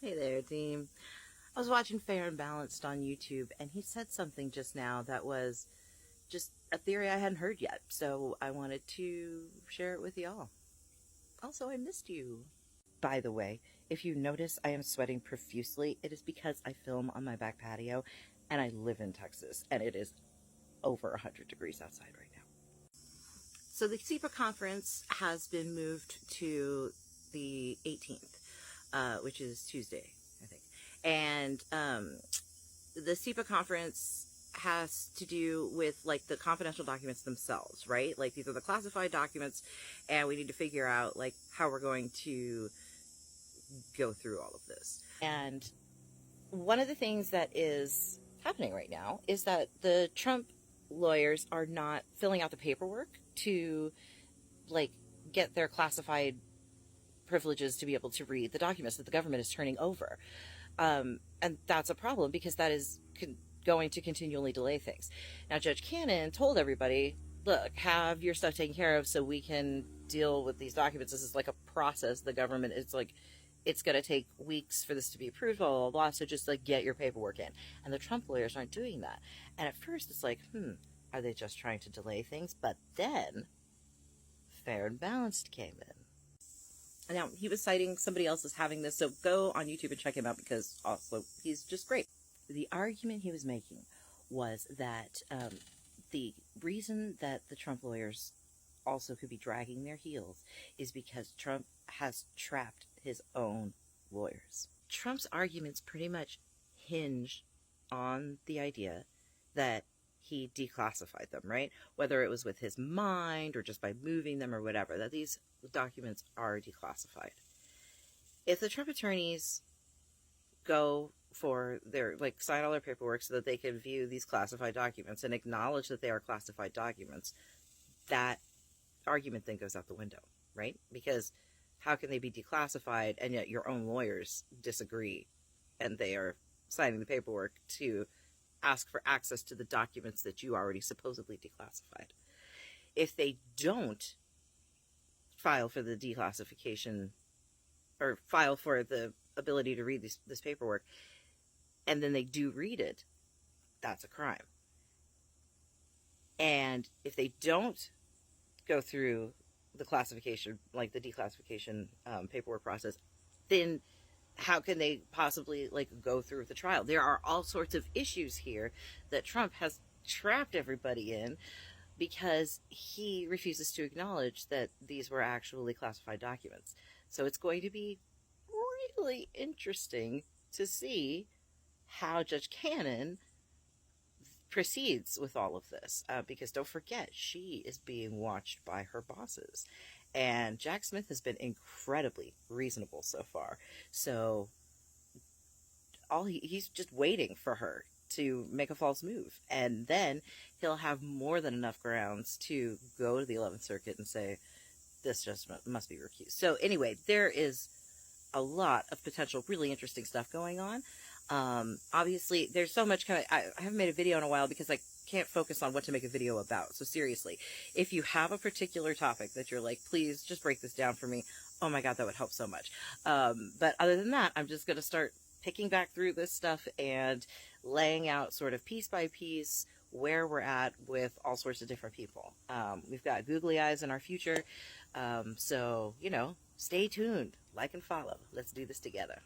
Hey there, team. I was watching Fair and Balanced on YouTube, and he said something just now that was just a theory I hadn't heard yet, so I wanted to share it with y'all. Also, I missed you. By the way, if you notice I am sweating profusely, it is because I film on my back patio, and I live in Texas, and it is over 100 degrees outside right now. So the CEPA conference has been moved to the 18th, which is Tuesday, I think. And the CEPA conference has to do with like the confidential documents themselves, right? Like these are the classified documents, and we need to figure out like how we're going to go through all of this. And one of the things that is happening right now is that the Trump lawyers are not filling out the paperwork to like get their classified privileges to be able to read the documents that the government is turning over. And that's a problem because that is going to continually delay things. Now, Judge Cannon told everybody, look, have your stuff taken care of so we can deal with these documents. This is like a process. The government, it's like, it's going to take weeks for this to be approved, blah, blah, blah. So just like get your paperwork in. And the Trump lawyers aren't doing that. And at first it's like, are they just trying to delay things? But then Fair and Balanced came in. Now, he was citing somebody else as having this, so go on YouTube and check him out because also he's just great. The argument he was making was that the reason that the Trump lawyers also could be dragging their heels is because Trump has trapped his own lawyers. Trump's arguments pretty much hinge on the idea that he declassified them, right? Whether it was with his mind or just by moving them or whatever, that these documents are declassified. If the Trump attorneys go for their, like, sign all their paperwork so that they can view these classified documents and acknowledge that they are classified documents, that argument then goes out the window, right? Because how can they be declassified and yet your own lawyers disagree and they are signing the paperwork to ask for access to the documents that you already supposedly declassified? If they don't file for the declassification or file for the ability to read this paperwork, and then they do read it, that's a crime. And if they don't go through the classification, like the declassification paperwork process, then how can they possibly like go through the trial? There are all sorts of issues here that Trump has trapped everybody in because he refuses to acknowledge that these were actually classified documents. So it's going to be really interesting to see how Judge Cannon proceeds with all of this, because don't forget, she is being watched by her bosses. And Jack Smith has been incredibly reasonable so far. So he's just waiting for her to make a false move. And then he'll have more than enough grounds to go to the 11th Circuit and say, this just must be recused. So anyway, there is a lot of potential really interesting stuff going on. Obviously, there's so much I haven't made a video in a while because I can't focus on what to make a video about. So seriously, if you have a particular topic that you're like, please just break this down for me, oh my God, that would help so much. But other than that, I'm just going to start picking back through this stuff and laying out sort of piece by piece where we're at with all sorts of different people. We've got googly eyes in our future. So, stay tuned, like and follow. Let's do this together.